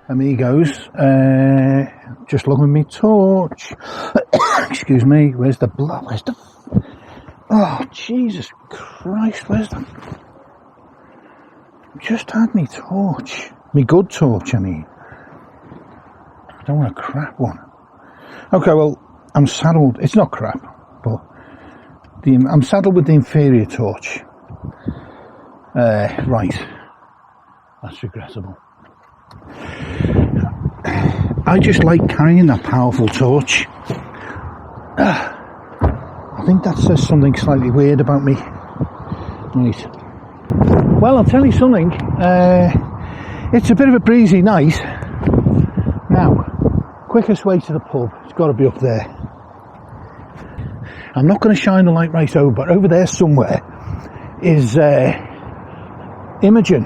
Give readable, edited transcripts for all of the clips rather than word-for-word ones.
amigos. Just looking at me torch. Excuse me. Where's the blood? Oh, Jesus Christ! Where's the? Just had me torch. Me good torch, I mean. I don't want a crap one. Okay, well, I'm saddled. It's not crap, but I'm saddled with the inferior torch. Right. That's regrettable. I just like carrying that powerful torch. I think that says something slightly weird about me. Right. Well, I'll tell you something. It's a bit of a breezy night. Now, quickest way to the pub, it's got to be up there. I'm not going to shine the light right over, but over there somewhere is Imogen.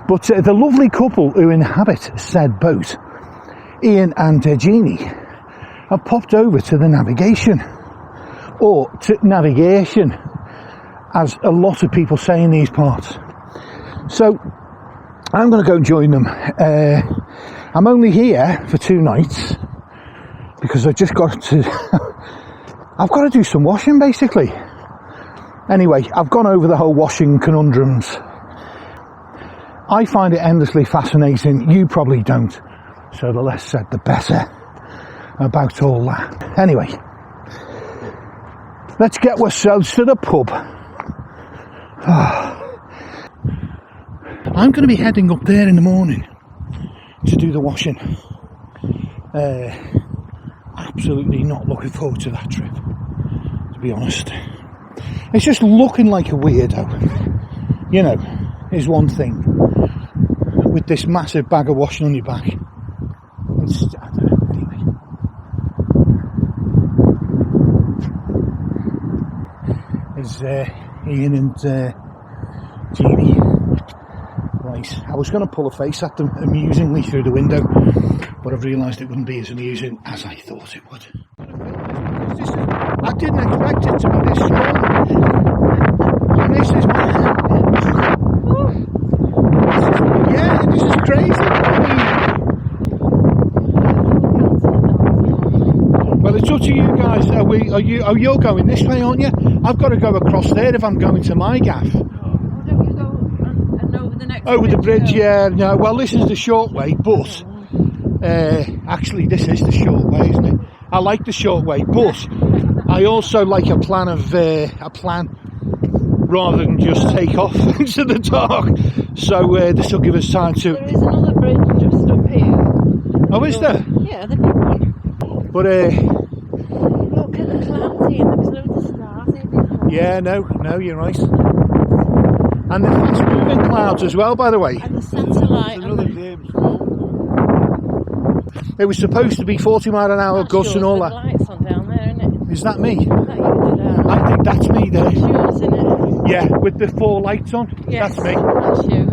But the lovely couple who inhabit said boat, Ian and Jeannie, have popped over to the navigation, or to navigation, as a lot of people say in these parts. So I'm going to go join them. I'm only here for 2 nights because I've just got to I've got to do some washing basically. Anyway, I've gone over the whole washing conundrums. I find it endlessly fascinating. You probably don't. So the less said the better about all that. Anyway, let's get ourselves to the pub. I'm going to be heading up there in the morning to do the washing. Absolutely not looking forward to that trip, to be honest. It's just looking like a weirdo, you know, is one thing. With this massive bag of washing on your back. It's, I don't know, anyway. It's Ian and Jeannie. Right, I was going to pull a face at them amusingly through the window, but I've realised it wouldn't be as amusing as I thought it would. I didn't expect it to be this strong. And this is this is crazy. Well, it's up to you guys. You're going this way, aren't you? I've got to go across there if I'm going to my gaff. Over the bridge, yeah. No, well, this is the short way, but actually, this is the short way, isn't it? I like the short way, but I also like a plan rather than just take off into the dark. So this will give us time to. There is another bridge just up here. Oh, is there? Yeah, the big one. But look at the clouds here. There's loads of stars in there. Yeah, no, you're right. And the fast moving clouds as well, by the way. And the satellite. Another game. It was supposed to be 40-mile-an-hour gusts and all that. Lights on down there, isn't it? Is that me? Is that you there? I think that's me there. That's yours, isn't it? Yeah, with the 4 lights on. Yes, that's me. That's you.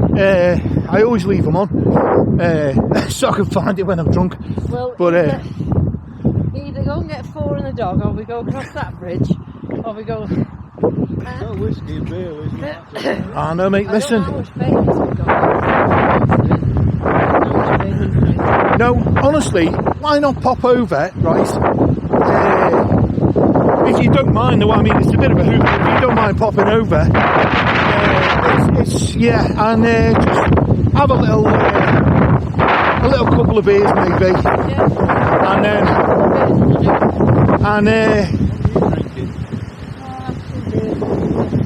I always leave them on, so I can find it when I'm drunk. Well, but either go and get 4 in the dog, or we go across that bridge, or we go. No whiskey and beer, isn't it? I know, mate. Listen. No, honestly, why not pop over, right? If you don't mind, I mean, it's a bit of a hoop. If you don't mind popping over, it's and just have a little couple of beers, maybe, and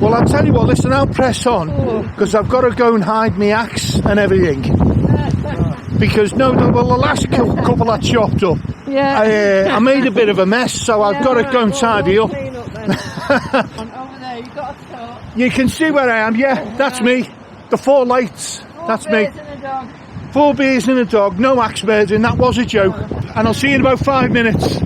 well, I'll tell you what. Listen, I'll press on because I've got to go and hide my axe and everything. Because the last couple I chopped up, I made a bit of a mess, so I've got to go and tidy up. Over there, you've got to talk. You can see where I am. Yeah, that's me. The 4 lights. That's me. 4 beers and a dog. No axe murdering. That was a joke. And I'll see you in about 5 minutes.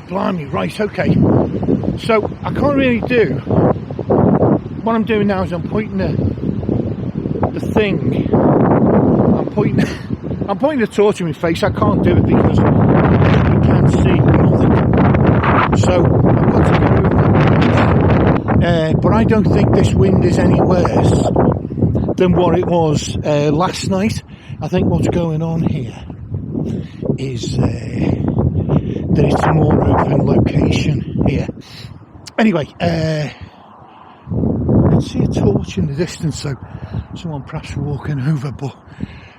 Blimey, right, okay. So I can't really do. What I'm doing now is I'm pointing the thing. I'm pointing the torch in my face. I can't do it because you can't see nothing. So I've got to go over. But I don't think this wind is any worse than what it was last night. I think what's going on here is that it's a more open location here. Anyway, I can see a torch in the distance, so someone perhaps walking over, but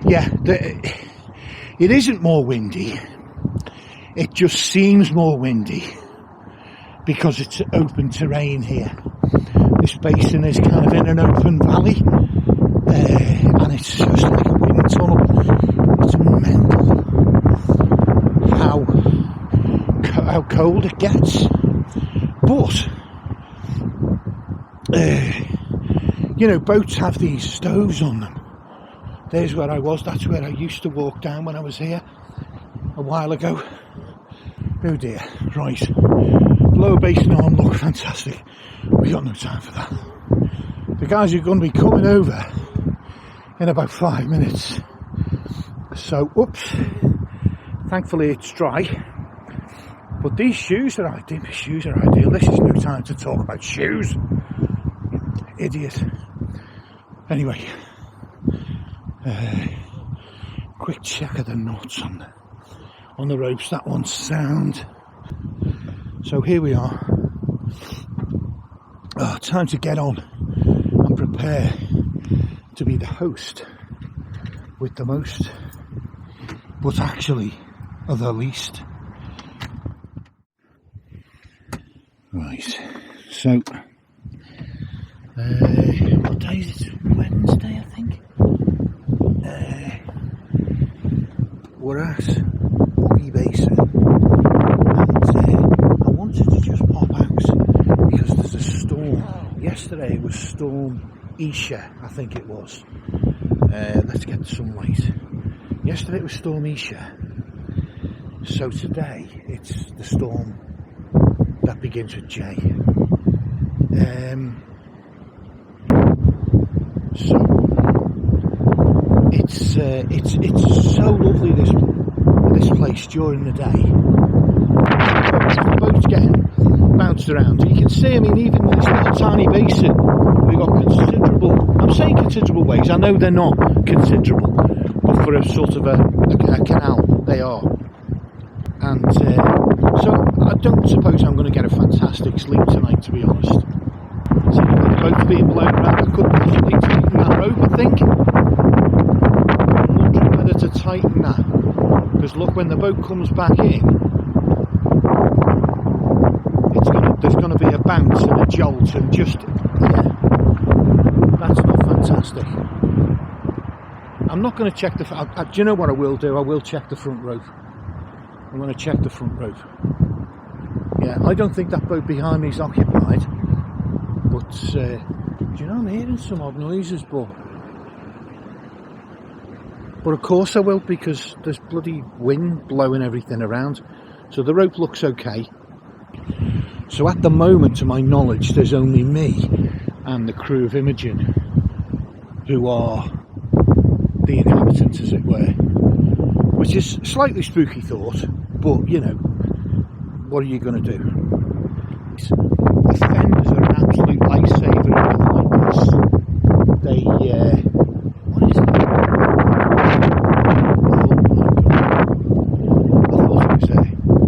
yeah, it isn't more windy. It just seems more windy because it's open terrain here. This basin is kind of in an open valley, and it's just like a wind tunnel. It's mental how cold it gets. But you know, boats have these stoves on them. There's where I was. That's where I used to walk down when I was here a while ago. Oh dear. Right. Lower Basin arm look fantastic. We got no time for that. The guys are going to be coming over in about 5 minutes. So, oops. Thankfully it's dry. But these shoes are ideal. This is no time to talk about shoes. Idiot. Anyway. Quick check of the knots on the ropes. That one's sound. So here we are. Time to get on and prepare to be the host with the most, but actually the least. Right, so what day is it? Wednesday, I think. We're at Basin, and I wanted to just pop out because there's a storm. Yesterday it was Storm Isha, I think it was. Let's get the sunlight. Yesterday it was Storm Isha. So today it's the storm that begins with J. So it's so lovely this place during the day. The boat's getting bounced around. You can see, I mean, even in this little tiny basin, we've got considerable, I'm saying considerable waves, I know they're not considerable, but for a sort of a canal, they are. And so I don't suppose I'm going to get a fantastic sleep tonight, to be honest. So the boat's being blown around, I could possibly tighten that rope, I think. I'm wondering whether to tighten that, because look, when the boat comes back in, there's going to be a bounce and a jolt, and just, yeah, that's not fantastic. I'm not going to check do you know what I will do? I will check the front rope. I'm going to check the front rope. Yeah, I don't think that boat behind me is occupied, but do you know, I'm hearing some odd noises, but of course I will, because there's bloody wind blowing everything around. So the rope looks okay. So at the moment, to my knowledge, there's only me and the crew of Imogen, who are the inhabitants, as it were, which is a slightly spooky thought, but you know, what are you going to do? The fenders are an absolute lifesaver in weather like this. They, what is it? Oh my god. I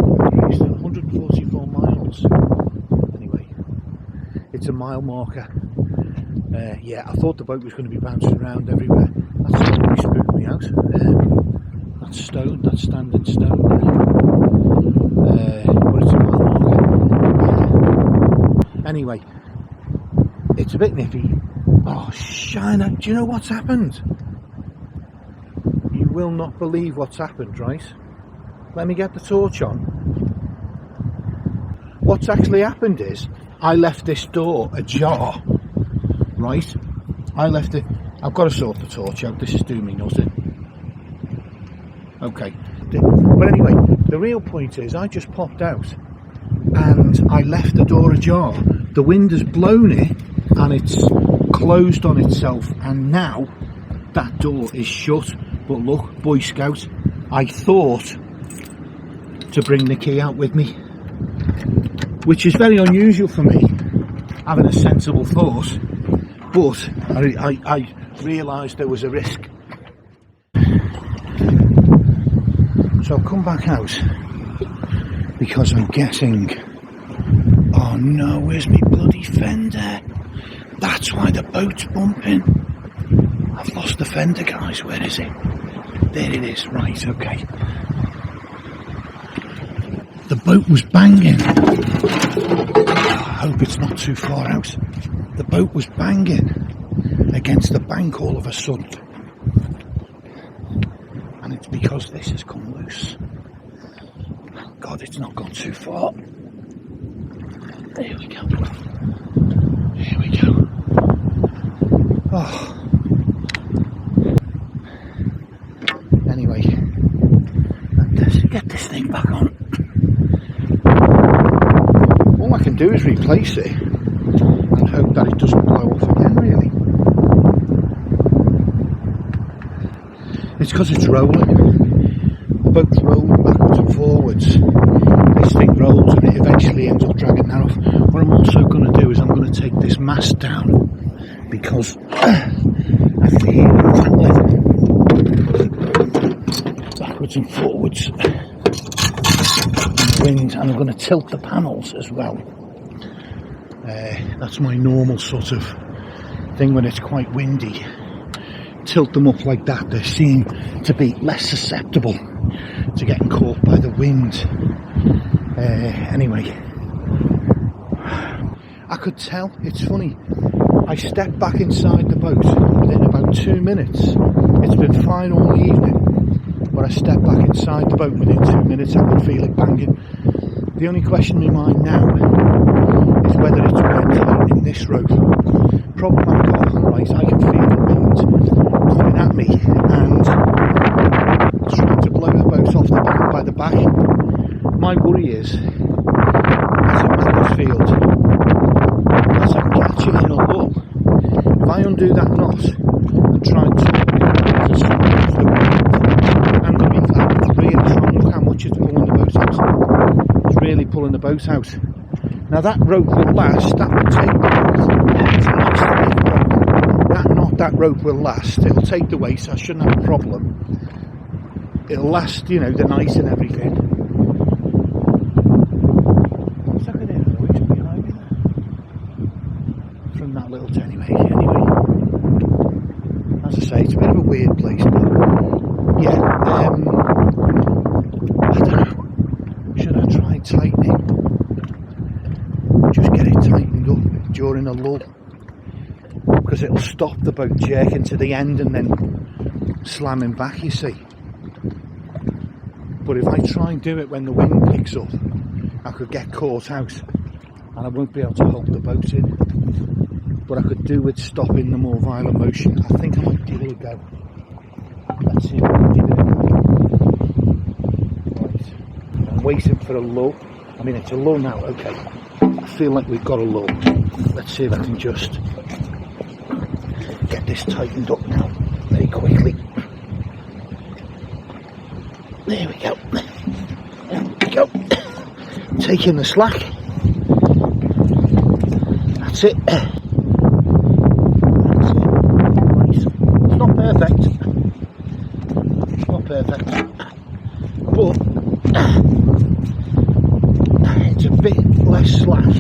thought it was 144 miles. Anyway, it's a mile marker. Yeah, I thought the boat was going to be bouncing around everywhere. That's really spooked me out. That's stone, that's standing stone. But it's a mile marker. Anyway, it's a bit nippy. Oh, Shiner, do you know what's happened? You will not believe what's happened, right? Let me get the torch on. What's actually happened is, I left this door ajar, right? I left it, I've got to sort the torch out, this is doing me nothing. Okay, but anyway, the real point is, I just popped out and I left the door ajar. The wind has blown it and it's closed on itself, and now that door is shut. But look, Boy Scout, I thought to bring the key out with me, which is very unusual for me. having a sensible thought, but I realised there was a risk. So I've come back out because I'm guessing, oh no, where's my bloody fender? That's why the boat's bumping. I've lost the fender, guys. Where is it? There it is. Right, okay. The boat was banging. I hope it's not too far out. The boat was banging against the bank all of a sudden. And it's because this has come loose. God, it's not gone too far. There we go. Here we go. Oh. Anyway, let's get this thing back on. All I can do is replace it and hope that it doesn't blow off again, really. It's because it's rolling. The boat's rolling backwards and forwards. This thing rolls and it eventually ends up dragging that off. What I'm also going to do is I'm going to take this mast down because I can hear it rattling backwards and forwards in the wind, and I'm going to tilt the panels as well. That's my normal sort of thing when it's quite windy. Tilt them up like that. They seem to be less susceptible to getting caught by the wind. Anyway, I could tell, it's funny, I stepped back inside the boat within about 2 minutes. It's been fine all evening, but I stepped back inside the boat within 2 minutes. I could feel it banging. The only question in my mind now is whether it's worth tightening this rope. Problem I've got, right, I can feel the wind coming at me and trying to blow the boat off the bank by the back. My worry is, as a Macclesfield field, as I'm catching in a lull, if I undo that knot and try and turn it as strong as the wind, and underneath that, it's really strong. Look how much it's pulling the boat out. It's really pulling the boat out. Now that rope will last, that will take the boat. It's a nice thick rope. That knot, that rope will last. It'll take the weight, so I shouldn't have a problem. It'll last, you know, the night and everything. What's that going to noise behind me there? From that little anyway. As I say, it's a bit of a weird place, but yeah, I don't know. Should I try tightening? Just get it tightened up during a lull, because it'll stop the boat jerking to the end and then slamming back, you see. But if I try and do it when the wind picks up, I could get caught out and I won't be able to hold the boat in. But I could do with stopping the more violent motion. I think I might give it a go. Let's see if I can give it a go. Right. I'm waiting for a lull. I mean, it's a lull now, okay. I feel like we've got a lull. Let's see if I can just get this tightened up now very quickly. There we go. There we go. Taking the slack. That's it. It's not perfect. It's not perfect. But it's a bit less slack.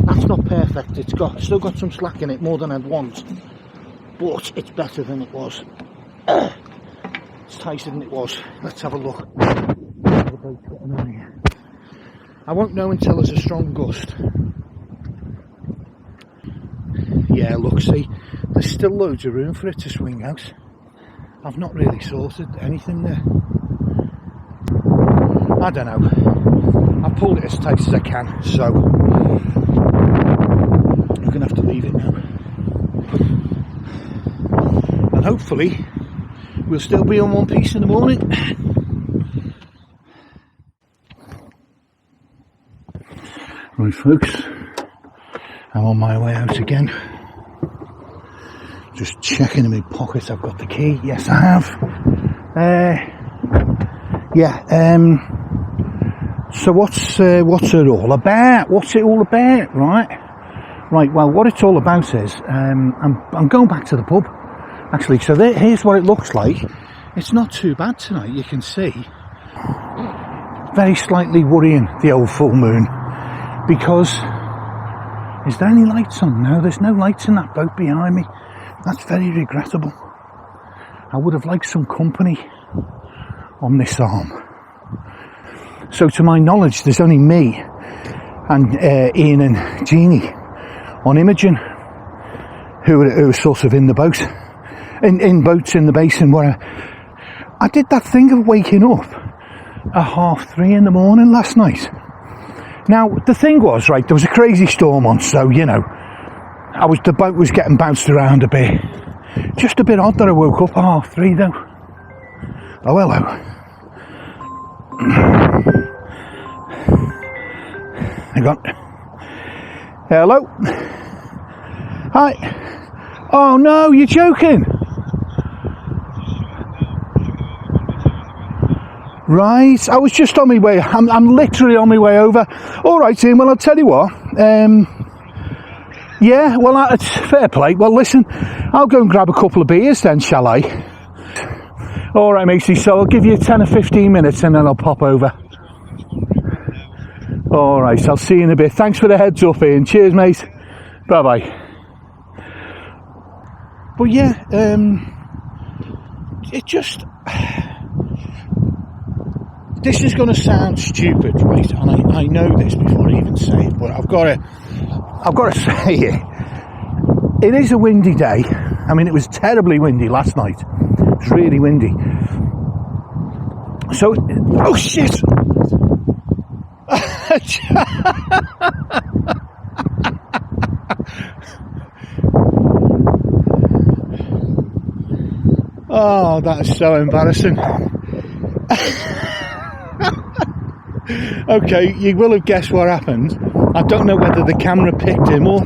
That's not perfect. It's still got some slack in it, more than I'd want. But it's better than it was. It's tighter than it was. Let's have a look. I won't know until there's a strong gust. Yeah, look, see, there's still loads of room for it to swing out. I've not really sorted anything there. I don't know. I've pulled it as tight as I can, so I'm going to have to leave it now. And hopefully we'll still be on one piece in the morning. Right folks, I'm on my way out again. Just checking in my pocket, I've got the key. Yes, I have. So what's it all about? What's it all about, right? Right, well, what it's all about is, I'm going back to the pub, actually. So here's what it looks like. It's not too bad tonight, you can see. Very slightly worrying, the old full moon, because, is there any lights on? No, there's no lights in that boat behind me. That's very regrettable. I would have liked some company on this arm. So to my knowledge, there's only me and Ian and Jeannie on Imogen, who are sort of in the boat, in boats in the basin, where I did that thing of waking up at 3:30 in the morning last night. Now, the thing was, right, there was a crazy storm on, so, you know, the boat was getting bounced around a bit. Just a bit odd that I woke up at 3:30 though. Oh, hello. Hang on. Hello. Hi. Oh no, you're joking. Right, I was just on my way. I'm literally on my way over. All right, Ian. Well, I'll tell you what. Yeah, well, it's fair play. Well, listen, I'll go and grab a couple of beers then, shall I? All right, matey. So I'll give you 10 or 15 minutes, and then I'll pop over. All right, I'll see you in a bit. Thanks for the heads up, Ian. Cheers, mate. Bye bye. But yeah, it just. This is going to sound stupid, right? And I know this before I even say it, but I've got to say it. It is a windy day. I mean, it was terribly windy last night. It was really windy. So, oh shit! Oh, that is so embarrassing. Okay, you will have guessed what happened. I don't know whether the camera picked him up.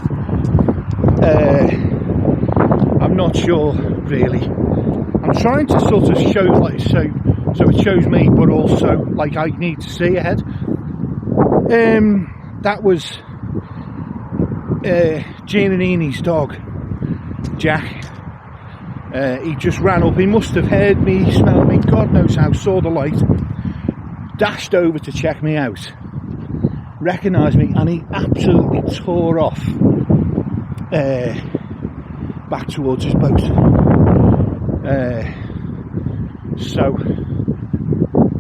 I'm not sure, really. I'm trying to sort of show, like, so it shows me, but also, like, I need to see ahead. That was Jean and Enie's dog, Jack. He just ran up. He must have heard me, smelled me, God knows how, saw the light, dashed over to check me out, recognised me, and he absolutely tore off back towards his boat.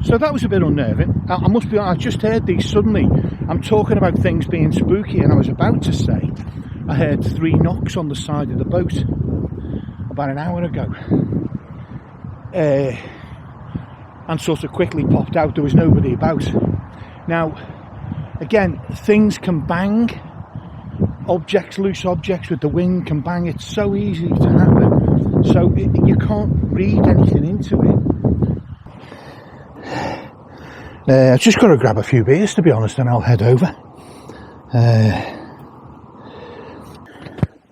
So that was a bit unnerving. I must be honest, I just heard these suddenly. I'm talking about things being spooky, and I was about to say I heard 3 knocks on the side of the boat about an hour ago, and sort of quickly popped out. There was nobody about. Now, again, things can bang, objects, loose objects with the wind can bang. It's so easy to happen, so you can't read anything into it. I've just got to grab a few beers, to be honest, and I'll head over.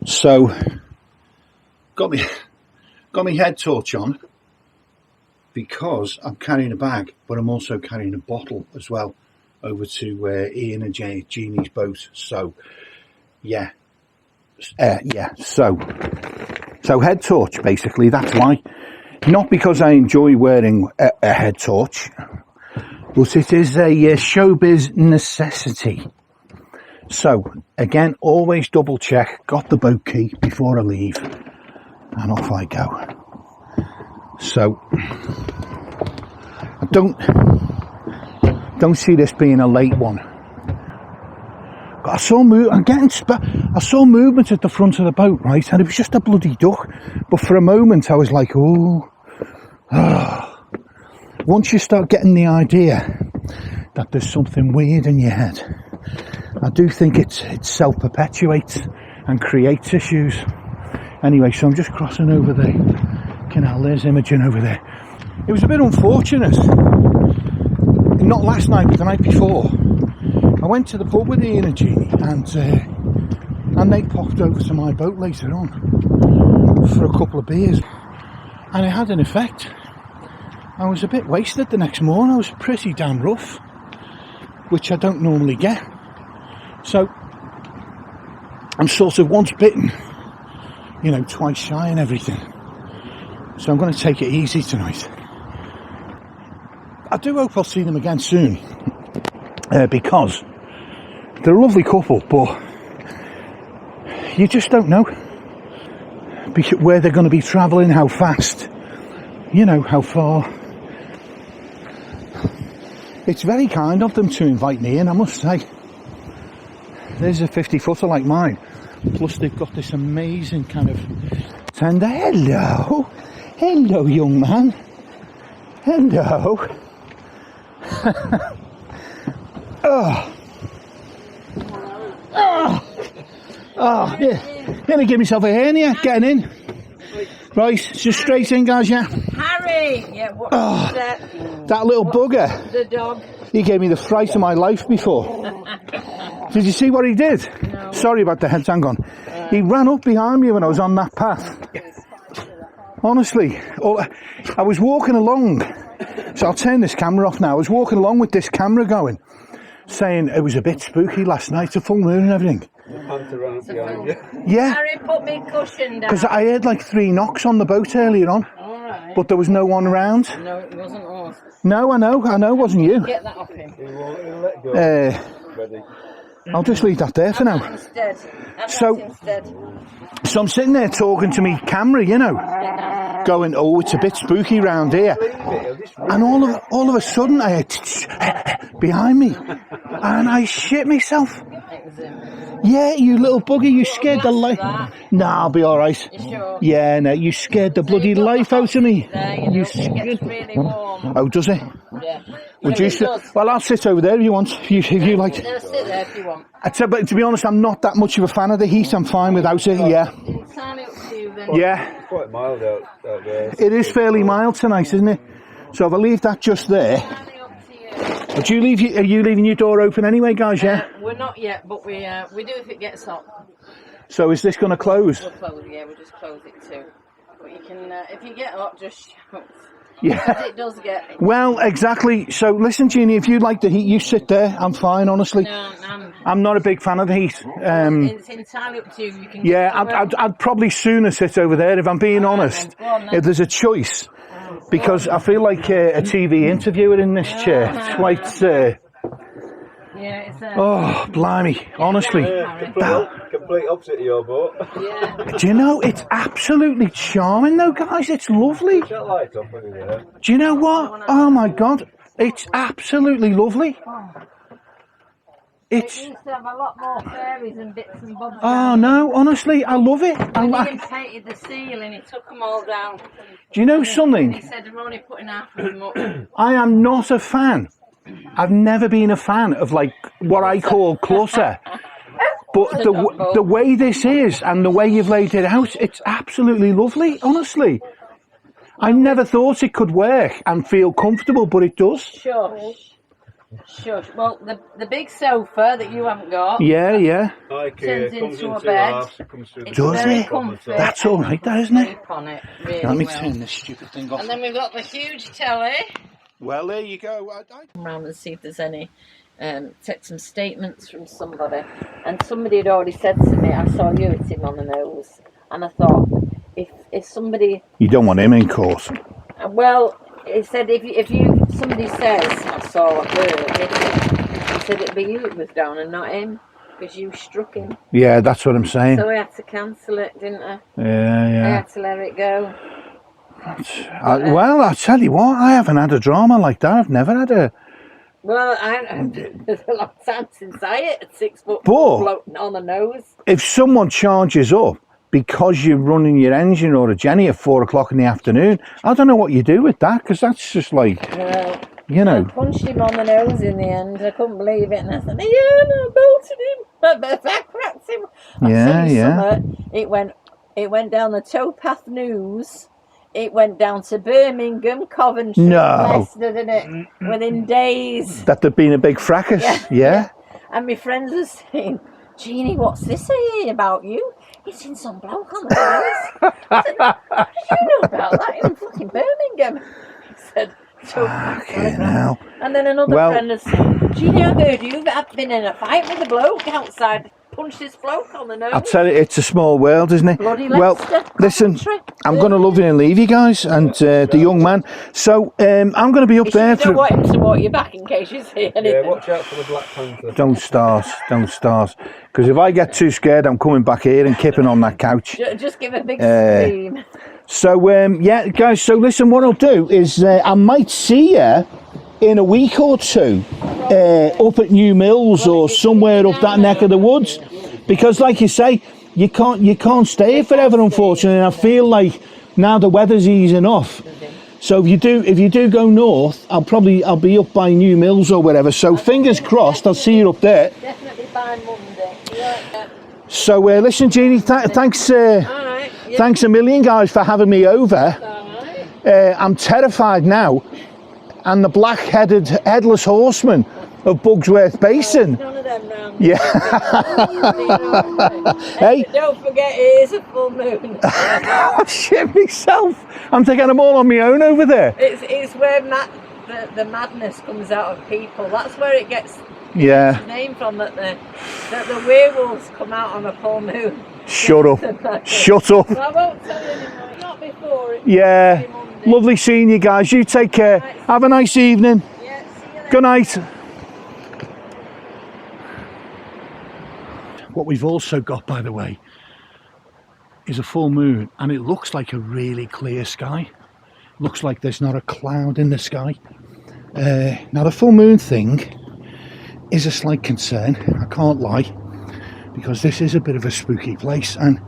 So, got my head torch on, because I'm carrying a bag, but I'm also carrying a bottle as well over to Ian and Jeannie's boat. So, yeah. So head torch, basically, that's why. Not because I enjoy wearing a head torch, but it is a showbiz necessity. So, again, always double check, got the boat key before I leave, and off I go. So, I don't see this being a late one. I saw movement at the front of the boat, right, and it was just a bloody duck. But for a moment I was like, oh. Once you start getting the idea that there's something weird in your head, I do think it self-perpetuates and creates issues. Anyway, so I'm just crossing over the canal. There's Imogen over there. It was a bit unfortunate, not last night but the night before. I went to the pub with Ian and Jeannie, and they popped over to my boat later on for a couple of beers, and it had an effect. I was a bit wasted the next morning. I was pretty damn rough. which I don't normally get. So I'm sort of once bitten, you know, twice shy and everything. So I'm going to take it easy tonight. I do hope I'll see them again soon, because they're a lovely couple, but you just don't know where they're going to be travelling, how fast, you know, how far. It's very kind of them to invite me in, I must say. There's a 50-footer like mine, plus they've got this amazing kind of tender. Hello young man, hello. Yeah. Gonna give myself a hernia getting in. Right, just straight in, guys, yeah? Harry! Yeah, what that little bugger. The dog. He gave me the fright of my life before. Did you see what he did? No. Sorry about the heads, hang on. He ran up behind me when I was on that path. Honestly, I was walking along, so I'll turn this camera off now. I was walking along with this camera going, saying it was a bit spooky last night, a full moon and everything. Yeah. Harry, put me cushion down. Because I heard like 3 knocks on the boat earlier on. Alright. But there was no one around. No, it wasn't us. No, I know, it wasn't you. Get that off him. I'll just leave that there for now. Instead. So I'm sitting there talking to me camera, you know, going, oh, it's a bit spooky round here. And all of a sudden I heard behind me, and I shit myself. Yeah, you little bugger, you scared the life. Nah, I'll be all right. You sure? Yeah, no, you scared the bloody life out of me. There, you know, it gets really warm. Oh, does it? Yeah. Would you well, I'll sit over there if you want. If you like. No, sit there if you want. But to be honest, I'm not that much of a fan of the heat. I'm fine without it. Yeah. It's entirely up to you then. Yeah. It's quite mild out there. It is fairly mild tonight, isn't it? So if I leave that just there. Entirely up to you. Would you are you leaving your door open anyway, guys? Yeah. We're not yet, but we do if it gets hot. So is this going to close? We'll close. Yeah, we'll just close it too. But you can, if you get hot, just shout. Yeah. Because it does get. Well, exactly. So listen, Jeannie, if you like the heat, you sit there. I'm fine, honestly. No, I'm not a big fan of the heat. it's entirely up to you. You can. Yeah, I'd probably sooner sit over there if I'm being honest. Go on, then. If there's a choice, because I feel like a TV interviewer in this chair. It's quite. Yeah, it's Oh, blimey! Honestly, Complete opposite of your boat. yeah. do you know it's absolutely charming, though, guys? It's lovely. That light up anyway. Do you know what? Oh my God, it's absolutely lovely. It It's. used to have a lot more fairies and bits and bobs. Oh no, honestly, I love it. When he painted the ceiling, he took them all down. Do you know And he something? said they're only putting half of them up. I am not a fan. I've never been a fan of like what I call clutter. But the way this is and the way you've laid it out, it's absolutely lovely, honestly. I never thought it could work and feel comfortable, but it does. Shush. Well, the big sofa that you haven't got. Yeah. Turns into a bed. It's Does very it? comfy. That's all right, that isn't it? Sleep on it, really Let me well. turn this stupid thing off. And then we've got the huge telly. Well, there you go. Come round and see if there's any. Take some statements from somebody. And somebody had already said to me, I saw you hit him on the nose. And I thought, if somebody. You don't want him in court. Well, he said if somebody says I saw her hit him, he said it'd be you it was down and not him because you struck him. Yeah, that's what I'm saying. So I had to cancel it, didn't I? I Yeah. had to let it go. Well, I'll tell you what, I haven't had a drama like that. I've never had a. Well, it's a long time since I hit a 6 foot But- floating on the nose. If someone charges up because you're running your engine or a Jenny at 4 o'clock in the afternoon, I don't know what you do with that, because that's just like, Well, you I know. punched him on the nose in the end. I couldn't believe it, and I said, "Yeah, no, I bolted him. I cracked him." Yeah. It went down the towpath news. It went down to Birmingham, Coventry, No. Leicester, didn't it? Within days. That there'd been a big fracas. Yeah. And my friends were saying, "Jeannie, what's this here about you? You've seen some bloke on the nose." I said, "How did you know about that in fucking Birmingham?" He said, Fucking hell. And then another Well- friend has said, Jeannie, I heard you've been in a fight with a bloke outside. Punched this bloke on the nose. I'll tell you, it's a small world, isn't it? Bloody Well, Leicester, listen, Coventry. I'm going to love you and leave you guys, and the young man. So I'm going to be up there You don't for. want him to walk you back in case you see anything. Yeah, watch out for the Black Panther. Don't start, because if I get too scared, I'm coming back here and kipping on that couch. Just give a big scream. So yeah, guys. So listen, what I'll do is I might see you in a week or two up at New Mills or somewhere up that neck of the woods, because like you say, you can't stay here forever, unfortunately. And I feel like now the weather's easing off. So if you do go north, I'll be up by New Mills or whatever. So fingers crossed, I'll see you up there. Definitely by Monday. Yeah. So listen, Jeannie, thanks. All right. Yeah. Thanks a million, guys, for having me over. All right. I'm terrified now, and the black-headed headless horseman of Bugsworth Basin. None of them round. Yeah. Hey. Don't forget, it is a full moon. I shit myself. I'm taking them all on my own over there. It's where the madness comes out of people. That's where it gets Yeah. its name from. That the werewolves come out on a full moon. Shut up. Shut up. I won't tell you anymore. Not before. It's Yeah. Monday. Lovely seeing you guys. You take care. Have a nice evening. Yeah, see you later. Good night. What we've also got, by the way, is a full moon, and it looks like a really clear sky. Looks like there's not a cloud in the sky. Now the full moon thing is a slight concern, I can't lie, because this is a bit of a spooky place, and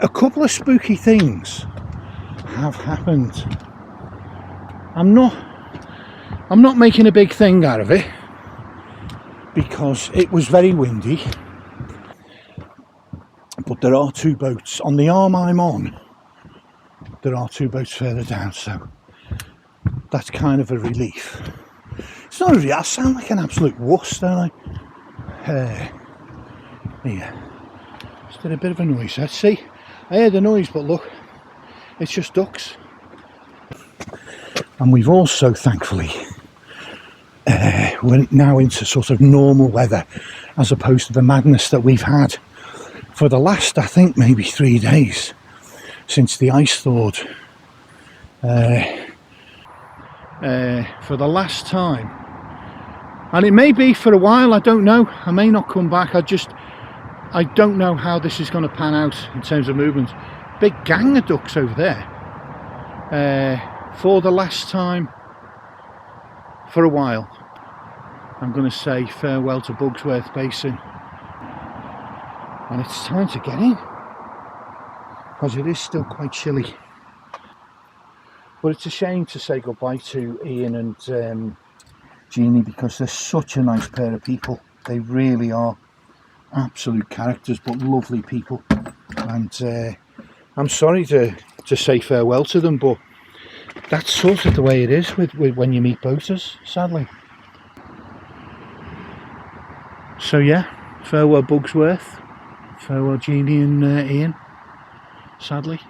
a couple of spooky things have happened. I'm not making a big thing out of it, because it was very windy, but there are two boats on the arm I'm on. There are two boats further down, so that's kind of a relief. It's not a relief. I sound like an absolute wuss, don't I? Yeah, just did a bit of a noise. Let's see. I heard the noise, but look, it's just ducks. And we've also, thankfully, we're now into sort of normal weather, as opposed to the madness that we've had for the last, I think, maybe 3 days since the ice thawed. For the last time, and it may be for a while, I don't know. I may not come back. I don't know how this is going to pan out in terms of movement. Big gang of ducks over there. For the last time for a while, I'm going to say farewell to Bugsworth Basin, and it's time to get in, because it is still quite chilly. But it's a shame to say goodbye to Ian and Jeannie, because they're such a nice pair of people. They really are absolute characters, but lovely people. And I'm sorry to say farewell to them, but that's sort of the way it is with when you meet boaters, sadly. So yeah, farewell Bugsworth, farewell Jeannie and Ian, sadly.